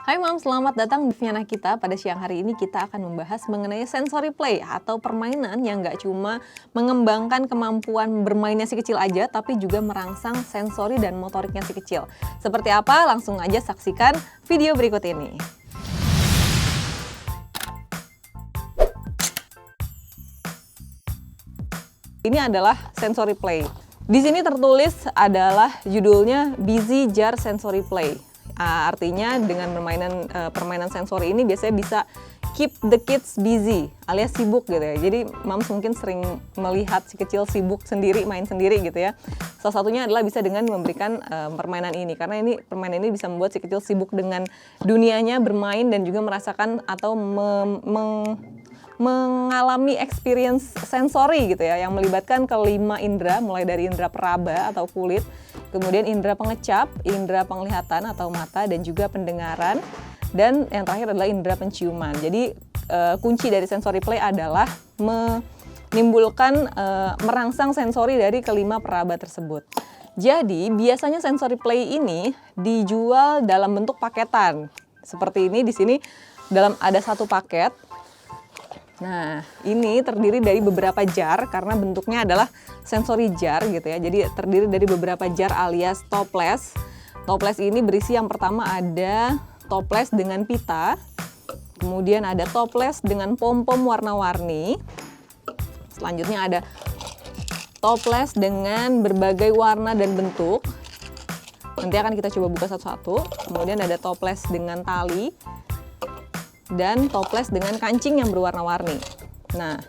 Hai Mam, selamat datang di Viana kita. Pada siang hari ini kita akan membahas mengenai sensory play atau permainan yang nggak cuma mengembangkan kemampuan bermainnya si kecil aja, tapi juga merangsang sensori dan motoriknya si kecil. Seperti apa? Langsung aja saksikan video berikut ini. Ini adalah sensory play. Di sini tertulis adalah judulnya Busy Jar Sensory Play. Artinya dengan permainan sensori ini biasanya bisa keep the kids busy alias sibuk gitu ya. Jadi Mams mungkin sering melihat si kecil sibuk sendiri, main sendiri gitu ya. Salah satunya adalah bisa dengan memberikan permainan ini, karena permainan ini bisa membuat si kecil sibuk dengan dunianya, bermain dan juga merasakan atau mengalami experience sensori gitu ya, yang melibatkan kelima indera, mulai dari indera peraba atau kulit, kemudian indera pengecap, indera penglihatan atau mata, dan juga pendengaran, dan yang terakhir adalah indera penciuman. Jadi kunci dari sensory play adalah menimbulkan merangsang sensori dari kelima peraba tersebut. Jadi biasanya sensory play ini dijual dalam bentuk paketan. Seperti ini di sini ada satu paket. Nah, ini terdiri dari beberapa jar karena bentuknya adalah sensory jar gitu ya. Jadi terdiri dari beberapa jar alias toples. Toples ini berisi yang pertama ada toples dengan pita. Kemudian ada toples dengan pom-pom warna-warni. Selanjutnya ada toples dengan berbagai warna dan bentuk. Nanti akan kita coba buka satu-satu. Kemudian ada toples dengan tali. Dan toples dengan kancing yang berwarna-warni. Nah,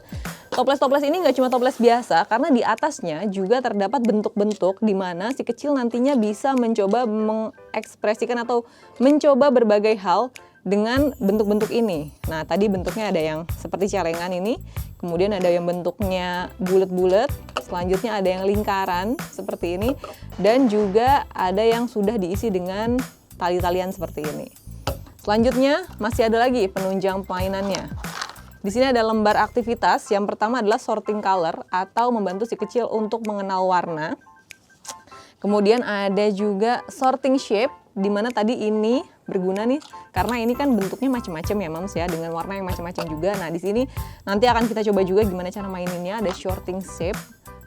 toples-toples ini nggak cuma toples biasa, karena di atasnya juga terdapat bentuk-bentuk di mana si kecil nantinya bisa mencoba mengekspresikan atau mencoba berbagai hal dengan bentuk-bentuk ini. Nah, tadi bentuknya ada yang seperti celengan ini, kemudian ada yang bentuknya bulat-bulat, selanjutnya ada yang lingkaran seperti ini, dan juga ada yang sudah diisi dengan tali-talian seperti ini. Selanjutnya masih ada lagi penunjang mainannya. Di sini ada lembar aktivitas. Yang pertama adalah sorting color atau membantu si kecil untuk mengenal warna. Kemudian ada juga sorting shape, di mana tadi ini berguna nih karena ini kan bentuknya macam-macam ya Mams ya, dengan warna yang macam-macam juga. Nah, di sini nanti akan kita coba juga gimana cara maininnya. Ada sorting shape.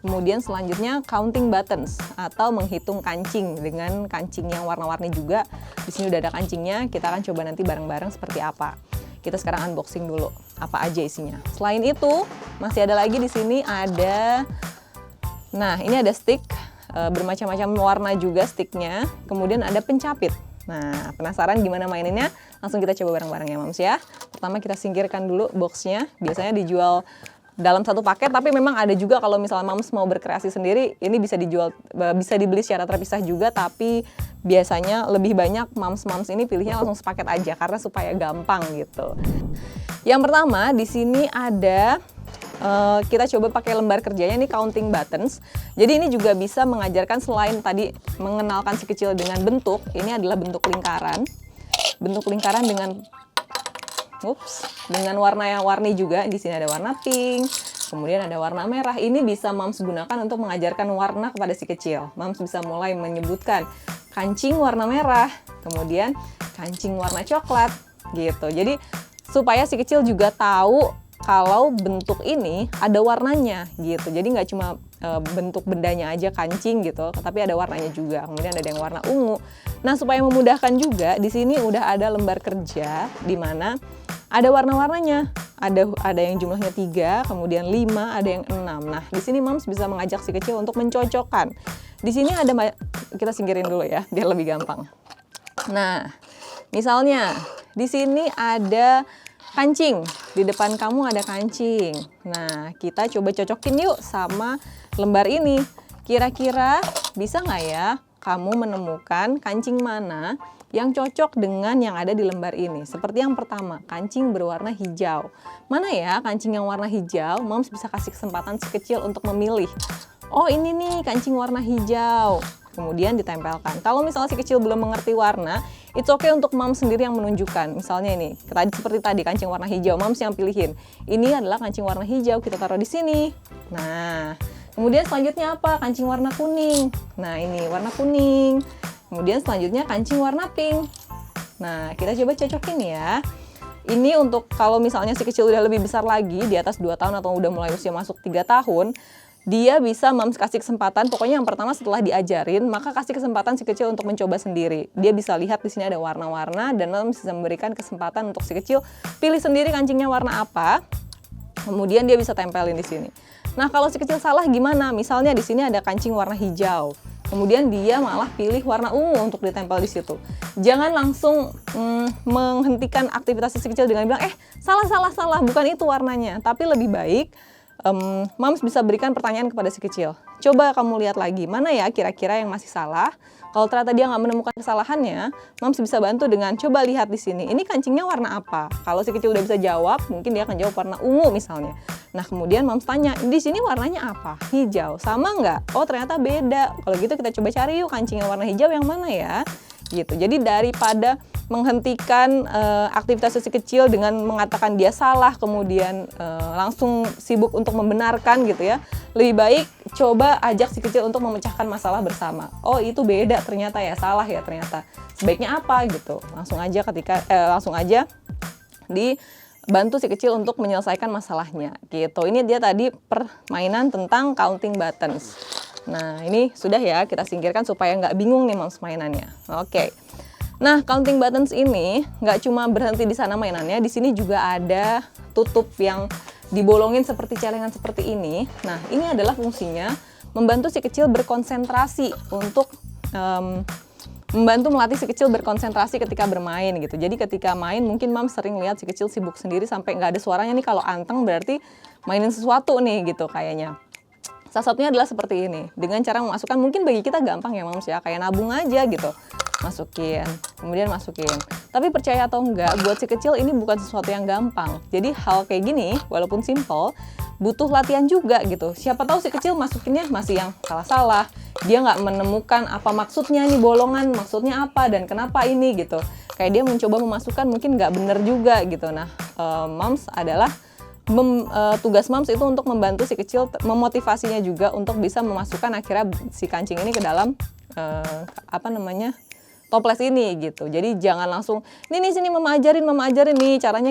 Kemudian selanjutnya counting buttons atau menghitung kancing dengan kancing yang warna-warni juga. Di sini udah ada kancingnya, kita akan coba nanti bareng-bareng seperti apa. Kita sekarang unboxing dulu apa aja isinya. Selain itu, masih ada lagi di sini ada, nah ini ada stick bermacam-macam warna juga sticknya. Kemudian ada pencapit. Nah, penasaran gimana maininnya? Langsung kita coba bareng-bareng ya Mams ya. Pertama kita singkirkan dulu boxnya. Biasanya dijual dalam satu paket, tapi memang ada juga kalau misalnya Mams mau berkreasi sendiri, ini bisa dibeli secara terpisah juga, tapi biasanya lebih banyak Mams ini pilihnya langsung sepaket aja karena supaya gampang gitu. Yang pertama di sini ada kita coba pakai lembar kerjanya, ini counting buttons. Jadi ini juga bisa mengajarkan, selain tadi mengenalkan si kecil dengan bentuk, ini adalah bentuk lingkaran. Bentuk lingkaran dengan warna-warni juga. Di sini ada warna pink, kemudian ada warna merah. Ini bisa Mams gunakan untuk mengajarkan warna kepada si kecil. Mams bisa mulai menyebutkan kancing warna merah, kemudian kancing warna coklat gitu. Jadi supaya si kecil juga tahu kalau bentuk ini ada warnanya gitu. Jadi nggak cuma bentuk bendanya aja kancing gitu, tapi ada warnanya juga. Kemudian ada yang warna ungu. Nah, supaya memudahkan juga, di sini udah ada lembar kerja di mana ada warna-warnanya. Ada yang jumlahnya 3, kemudian 5, ada yang 6. Nah, di sini Mams bisa mengajak si kecil untuk mencocokkan. Di sini kita singkirin dulu ya, biar lebih gampang. Nah, misalnya di sini ada kancing. Di depan kamu ada kancing. Nah, kita coba cocokin yuk sama lembar ini. Kira-kira bisa nggak ya kamu menemukan kancing mana yang cocok dengan yang ada di lembar ini? Seperti yang pertama, kancing berwarna hijau. Mana ya kancing yang warna hijau? Mams bisa kasih kesempatan si kecil untuk memilih. Oh, ini nih kancing warna hijau. Kemudian ditempelkan. Kalau misalnya si kecil belum mengerti warna, it's okay untuk Mams sendiri yang menunjukkan. Misalnya ini, seperti tadi kancing warna hijau, Mams yang pilihin. Ini adalah kancing warna hijau, kita taruh di sini. Nah, kemudian selanjutnya apa? Kancing warna kuning. Nah, ini warna kuning. Kemudian selanjutnya kancing warna pink. Nah, kita coba cocokin ya. Ini untuk kalau misalnya si kecil udah lebih besar lagi, di atas 2 tahun atau udah mulai usia masuk 3 tahun, dia bisa Moms kasih kesempatan, pokoknya yang pertama setelah diajarin, maka kasih kesempatan si kecil untuk mencoba sendiri. Dia bisa lihat di sini ada warna-warna dan Moms bisa memberikan kesempatan untuk si kecil pilih sendiri kancingnya warna apa. Kemudian dia bisa tempelin di sini. Nah, kalau si kecil salah gimana? Misalnya di sini ada kancing warna hijau. Kemudian dia malah pilih warna ungu untuk ditempel di situ. Jangan langsung menghentikan aktivitas si kecil dengan bilang, salah, bukan itu warnanya. Tapi lebih baik Moms bisa berikan pertanyaan kepada si kecil. Coba kamu lihat lagi, mana ya kira-kira yang masih salah. Kalau ternyata dia nggak menemukan kesalahannya, Moms bisa bantu dengan coba lihat di sini. Ini kancingnya warna apa? Kalau si kecil udah bisa jawab, mungkin dia akan jawab warna ungu misalnya. Nah, kemudian Moms tanya, di sini warnanya apa? Hijau. Sama nggak? Oh, ternyata beda. Kalau gitu kita coba cari yuk kancing yang warna hijau yang mana ya? Gitu. Jadi daripada menghentikan aktivitas si kecil dengan mengatakan dia salah, kemudian langsung sibuk untuk membenarkan gitu ya. Lebih baik coba ajak si kecil untuk memecahkan masalah bersama. Oh, itu beda ternyata ya, salah ya ternyata. Sebaiknya apa gitu. Langsung aja dibantu si kecil untuk menyelesaikan masalahnya gitu. Ini dia tadi permainan tentang counting buttons. Nah, ini sudah ya, kita singkirkan supaya nggak bingung nih Moms mainannya. Oke. Nah, counting buttons ini nggak cuma berhenti di sana mainannya, di sini juga ada tutup yang dibolongin seperti celengan seperti ini. Nah, ini adalah fungsinya membantu si kecil berkonsentrasi untuk membantu melatih si kecil berkonsentrasi ketika bermain gitu. Jadi ketika main mungkin Moms sering lihat si kecil sibuk sendiri sampai nggak ada suaranya nih. Kalau anteng berarti mainin sesuatu nih gitu kayaknya. Salah satunya adalah seperti ini. Dengan cara memasukkan, mungkin bagi kita gampang ya Moms ya, kayak nabung aja gitu. Masukin, kemudian masukin. Tapi percaya atau enggak, buat si kecil ini bukan sesuatu yang gampang. Jadi hal kayak gini, walaupun simple, butuh latihan juga gitu. Siapa tahu si kecil masukinnya masih yang salah-salah. Dia nggak menemukan apa maksudnya nih bolongan, maksudnya apa dan kenapa ini gitu. Kayak dia mencoba memasukkan mungkin nggak bener juga gitu. Nah, Moms adalah tugas Moms itu untuk membantu si kecil, memotivasinya juga untuk bisa memasukkan akhirnya si kancing ini ke dalam toples ini gitu. Jadi jangan langsung sini mama ajarin nih caranya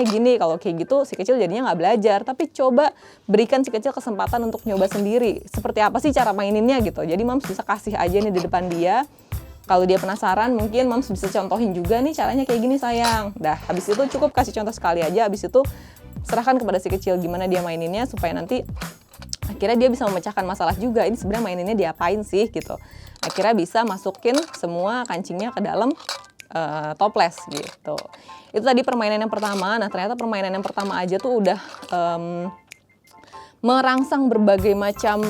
gini. Kalau kayak gitu si kecil jadinya nggak belajar. Tapi coba berikan si kecil kesempatan untuk nyoba sendiri. Seperti apa sih cara maininnya gitu. Jadi Moms bisa kasih aja nih di depan dia. Kalau dia penasaran mungkin Moms bisa contohin juga nih caranya kayak gini sayang. Dah habis itu cukup kasih contoh sekali aja. Habis itu serahkan kepada si kecil gimana dia maininnya supaya nanti akhirnya dia bisa memecahkan masalah juga. Ini sebenarnya maininnya diapain sih gitu. Akhirnya bisa masukin semua kancingnya ke dalam toples gitu. Itu tadi permainan yang pertama. Nah, ternyata permainan yang pertama aja tuh udah merangsang berbagai macam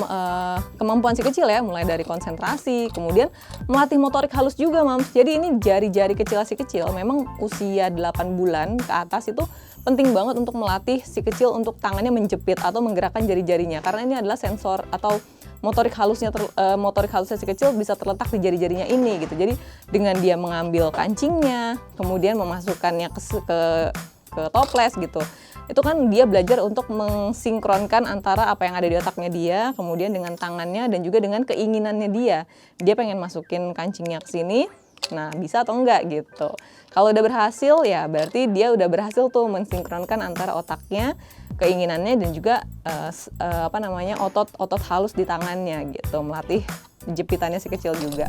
kemampuan si kecil ya, mulai dari konsentrasi, kemudian melatih motorik halus juga Moms. Jadi ini jari-jari kecil si kecil, memang usia 8 bulan ke atas itu penting banget untuk melatih si kecil untuk tangannya menjepit atau menggerakkan jari-jarinya. Karena ini adalah sensor atau motorik halusnya si kecil bisa terletak di jari-jarinya ini gitu. Jadi dengan dia mengambil kancingnya, kemudian memasukkannya ke toples gitu. Itu kan dia belajar untuk mensinkronkan antara apa yang ada di otaknya dia, kemudian dengan tangannya dan juga dengan keinginannya dia. Dia pengen masukin kancingnya ke sini, nah bisa atau enggak gitu. Kalau udah berhasil ya berarti dia udah berhasil tuh mensinkronkan antara otaknya, keinginannya dan juga otot halus di tangannya gitu, melatih jepitannya si kecil juga.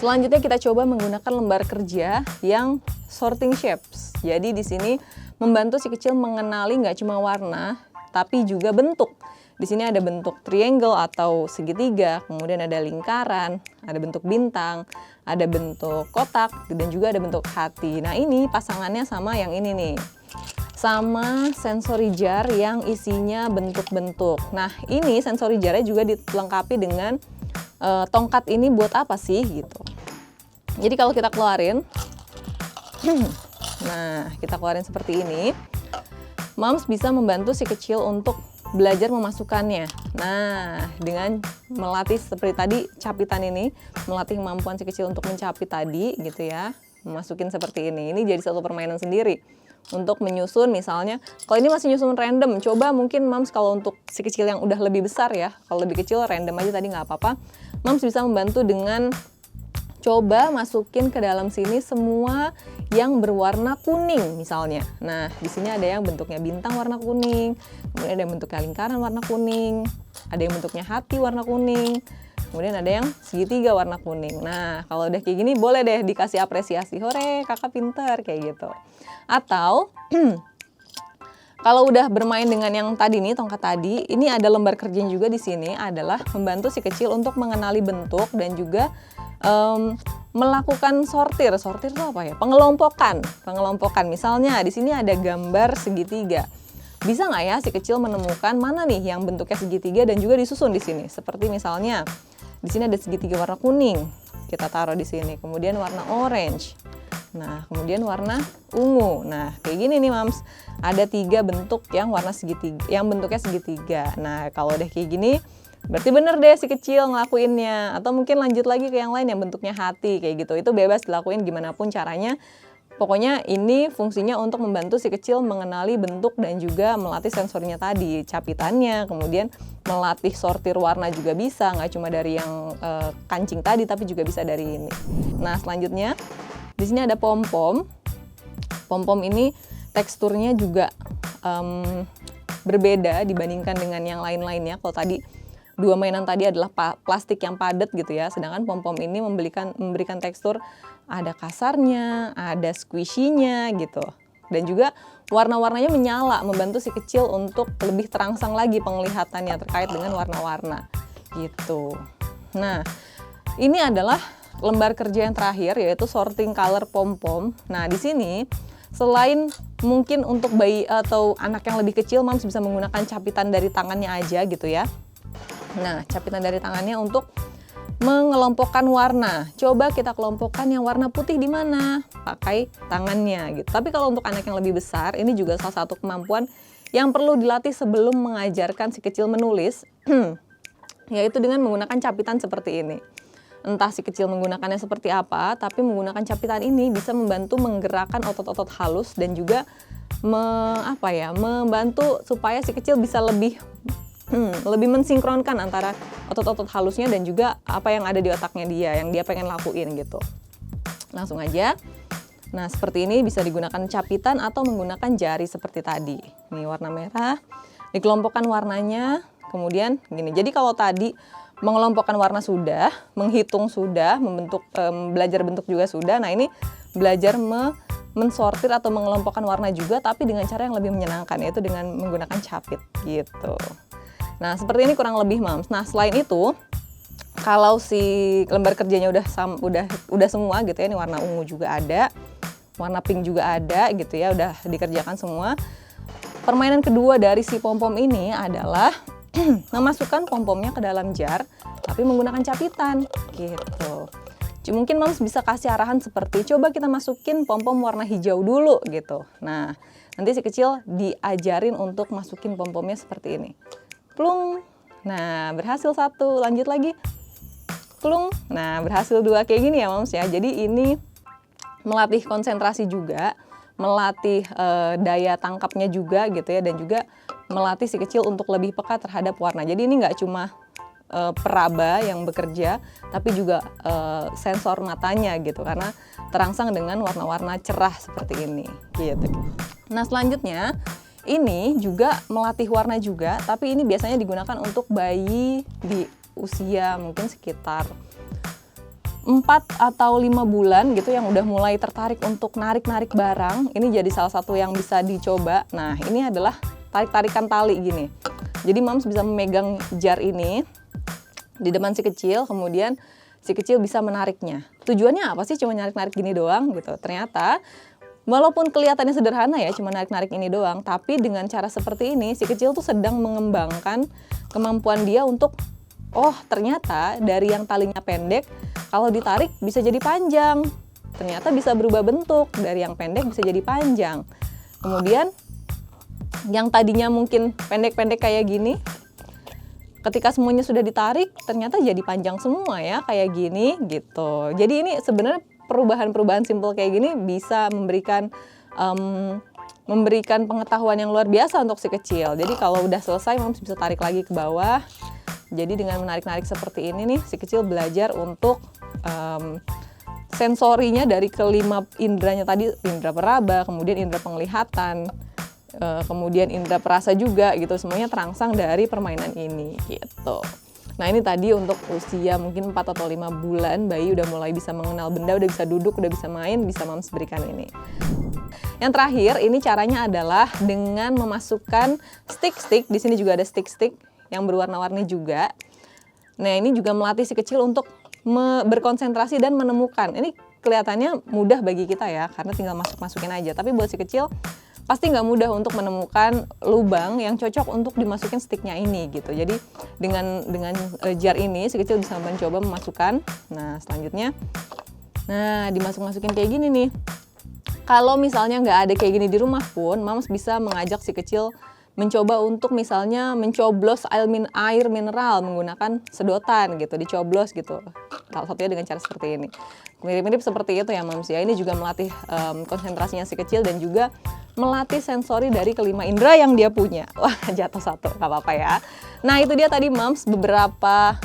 Selanjutnya kita coba menggunakan lembar kerja yang sorting shapes. Jadi di sini membantu si kecil mengenali nggak cuma warna, tapi juga bentuk. Di sini ada bentuk triangle atau segitiga, kemudian ada lingkaran, ada bentuk bintang, ada bentuk kotak, dan juga ada bentuk hati. Nah ini pasangannya sama yang ini nih. Sama sensory jar yang isinya bentuk-bentuk. Nah ini sensory jarnya juga dilengkapi dengan tongkat ini buat apa sih gitu. Jadi kalau kita keluarin, nah kita keluarin seperti ini, Moms bisa membantu si kecil untuk belajar memasukkannya. Nah dengan melatih seperti tadi capitan ini, melatih kemampuan si kecil untuk mencapit tadi gitu ya, memasukin seperti ini jadi satu permainan sendiri. Untuk menyusun misalnya, kalau ini masih nyusun random, coba mungkin Moms kalau untuk si kecil yang udah lebih besar ya, kalau lebih kecil random aja tadi nggak apa-apa. Moms bisa membantu dengan coba masukin ke dalam sini semua yang berwarna kuning misalnya. Nah, di sini ada yang bentuknya bintang warna kuning, kemudian ada yang bentuknya lingkaran warna kuning, ada yang bentuknya hati warna kuning, kemudian ada yang segitiga warna kuning. Nah, kalau udah kayak gini boleh deh dikasih apresiasi. Hore, kakak pinter, kayak gitu. Atau kalau udah bermain dengan yang tadi nih, tongkat tadi, ini ada lembar kerjanya juga di sini adalah membantu si kecil untuk mengenali bentuk dan juga melakukan sortir. Sortir itu apa ya? Pengelompokan. Misalnya di sini ada gambar segitiga. Bisa nggak ya si kecil menemukan mana nih yang bentuknya segitiga dan juga disusun di sini? Seperti misalnya di sini ada segitiga warna kuning. Kita taruh di sini. Kemudian warna orange. Nah, kemudian warna ungu. Nah, kayak gini nih, Mams. Ada 3 bentuk yang warna segitiga, yang bentuknya segitiga. Nah, kalau udah kayak gini, berarti bener deh si kecil ngelakuinnya. Atau mungkin lanjut lagi ke yang lain yang bentuknya hati, kayak gitu. Itu bebas dilakuin gimana pun caranya. Pokoknya ini fungsinya untuk membantu si kecil mengenali bentuk dan juga melatih sensornya tadi, capitannya, kemudian melatih sortir warna juga bisa, nggak cuma dari yang kancing tadi, tapi juga bisa dari ini. Nah, selanjutnya di sini ada pom-pom. Pom-pom ini teksturnya juga berbeda dibandingkan dengan yang lain-lainnya. Kalau tadi 2 mainan tadi adalah plastik yang padat gitu ya, sedangkan pom-pom ini memberikan tekstur ada kasarnya, ada squishy-nya gitu. Dan juga warna-warnanya menyala, membantu si kecil untuk lebih terangsang lagi penglihatannya terkait dengan warna-warna gitu. Nah, ini adalah lembar kerja yang terakhir, yaitu sorting color pom-pom. Nah, di sini selain mungkin untuk bayi atau anak yang lebih kecil, Mams bisa menggunakan capitan dari tangannya aja gitu ya. Nah, capitan dari tangannya untuk mengelompokkan warna. Coba kita kelompokkan yang warna putih di mana? Pakai tangannya gitu. Tapi kalau untuk anak yang lebih besar, ini juga salah satu kemampuan yang perlu dilatih sebelum mengajarkan si kecil menulis, yaitu dengan menggunakan capitan seperti ini. Entah si kecil menggunakannya seperti apa, tapi menggunakan capitan ini bisa membantu menggerakkan otot-otot halus dan juga membantu supaya si kecil bisa lebih mensinkronkan antara otot-otot halusnya dan juga apa yang ada di otaknya dia, yang dia pengen lakuin gitu. Langsung aja. Nah, seperti ini bisa digunakan capitan atau menggunakan jari seperti tadi. Ini warna merah, dikelompokkan warnanya, kemudian gini. Jadi kalau tadi mengelompokkan warna sudah, menghitung sudah, belajar bentuk juga sudah. Nah, ini belajar mensortir atau mengelompokkan warna juga, tapi dengan cara yang lebih menyenangkan, yaitu dengan menggunakan capit gitu. Nah, seperti ini kurang lebih, Mams. Nah, selain itu, kalau si lembar kerjanya udah semua gitu ya, ini warna ungu juga ada, warna pink juga ada gitu ya, udah dikerjakan semua. Permainan kedua dari si pom-pom ini adalah memasukkan pom-pomnya ke dalam jar, tapi menggunakan capitan gitu. Mungkin Mams bisa kasih arahan seperti, coba kita masukin pom-pom warna hijau dulu gitu. Nah, nanti si kecil diajarin untuk masukin pom-pomnya seperti ini. Plung. Nah, berhasil 1, lanjut lagi. Plung. Nah, berhasil 2, kayak gini ya, Mams ya. Jadi ini melatih konsentrasi juga, melatih daya tangkapnya juga gitu ya, dan juga melatih si kecil untuk lebih peka terhadap warna. Jadi ini nggak cuma peraba yang bekerja, tapi juga sensor matanya gitu, karena terangsang dengan warna-warna cerah seperti ini gitu. Nah, selanjutnya ini juga melatih warna juga, tapi ini biasanya digunakan untuk bayi di usia mungkin sekitar 4 atau 5 bulan gitu, yang udah mulai tertarik untuk narik-narik barang. Ini jadi salah satu yang bisa dicoba. Nah, ini adalah tarik-tarikan tali gini. Jadi Mams bisa memegang jar ini di depan si kecil, kemudian si kecil bisa menariknya. Tujuannya apa sih? Cuma narik-narik gini doang gitu. Ternyata walaupun kelihatannya sederhana ya, cuma narik-narik ini doang, tapi dengan cara seperti ini si kecil tuh sedang mengembangkan kemampuan dia untuk, oh ternyata dari yang talinya pendek, kalau ditarik bisa jadi panjang. Ternyata bisa berubah bentuk, dari yang pendek bisa jadi panjang. Kemudian yang tadinya mungkin pendek-pendek kayak gini, ketika semuanya sudah ditarik, ternyata jadi panjang semua ya, kayak gini gitu. Jadi ini sebenarnya perubahan-perubahan simpel kayak gini bisa memberikan pengetahuan yang luar biasa untuk si kecil. Jadi kalau udah selesai, Mams bisa tarik lagi ke bawah. Jadi dengan menarik-narik seperti ini nih, si kecil belajar untuk sensorinya dari kelima indranya tadi, indra peraba, kemudian indra penglihatan, kemudian indra perasa juga gitu, semuanya terangsang dari permainan ini gitu. Nah ini tadi untuk usia mungkin 4 atau 5 bulan, bayi udah mulai bisa mengenal benda, udah bisa duduk, udah bisa main, bisa Moms berikan ini. Yang terakhir, ini caranya adalah dengan memasukkan stick-stick, di sini juga ada stick-stick yang berwarna-warni juga. Nah ini juga melatih si kecil untuk berkonsentrasi dan menemukan. Ini kelihatannya mudah bagi kita ya, karena tinggal masukin aja. Tapi buat si kecil, pasti nggak mudah untuk menemukan lubang yang cocok untuk dimasukin sticknya ini gitu. Jadi dengan jar ini si kecil bisa mencoba memasukkan. Nah selanjutnya, nah dimasuk-masukin kayak gini nih. Kalau misalnya nggak ada kayak gini di rumah pun, Moms bisa mengajak si kecil mencoba untuk misalnya mencoblos air mineral menggunakan sedotan gitu, dicoblos gitu. Salah satunya dengan cara seperti ini. Mirip-mirip seperti itu ya Moms ya. Ini juga melatih konsentrasinya si kecil dan juga melatih sensori dari kelima indera yang dia punya. Wah jatuh satu, gak apa-apa ya. Nah itu dia tadi Moms beberapa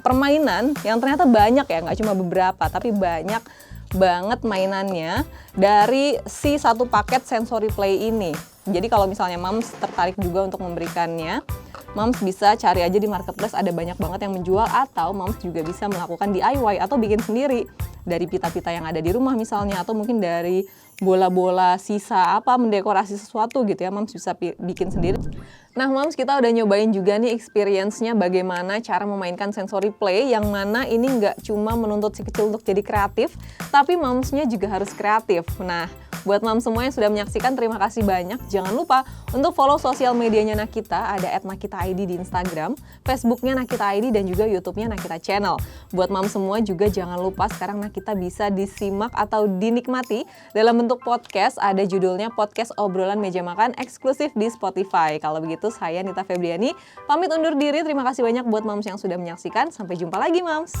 permainan yang ternyata banyak ya, nggak cuma beberapa tapi banyak banget mainannya dari si satu paket sensory play ini. Jadi kalau misalnya Moms tertarik juga untuk memberikannya, Moms bisa cari aja di marketplace, ada banyak banget yang menjual, atau Moms juga bisa melakukan DIY atau bikin sendiri dari pita-pita yang ada di rumah misalnya, atau mungkin dari bola-bola sisa apa mendekorasi sesuatu gitu ya, Moms bisa bikin sendiri. Nah Moms, kita udah nyobain juga nih experience-nya bagaimana cara memainkan sensory play, yang mana ini nggak cuma menuntut si kecil untuk jadi kreatif, tapi Moms-nya juga harus kreatif. Nah buat Moms semua yang sudah menyaksikan, terima kasih banyak. Jangan lupa untuk follow sosial medianya Nakita, ada @nakita_id di Instagram, Facebooknya Nakita ID, dan juga YouTube-nya Nakita Channel. Buat Moms semua juga jangan lupa sekarang Nakita bisa disimak atau dinikmati dalam bentuk podcast, ada judulnya Podcast Obrolan Meja Makan, eksklusif di Spotify. Kalau begitu saya Nita Febriani, pamit undur diri. Terima kasih banyak buat Moms yang sudah menyaksikan. Sampai jumpa lagi Moms.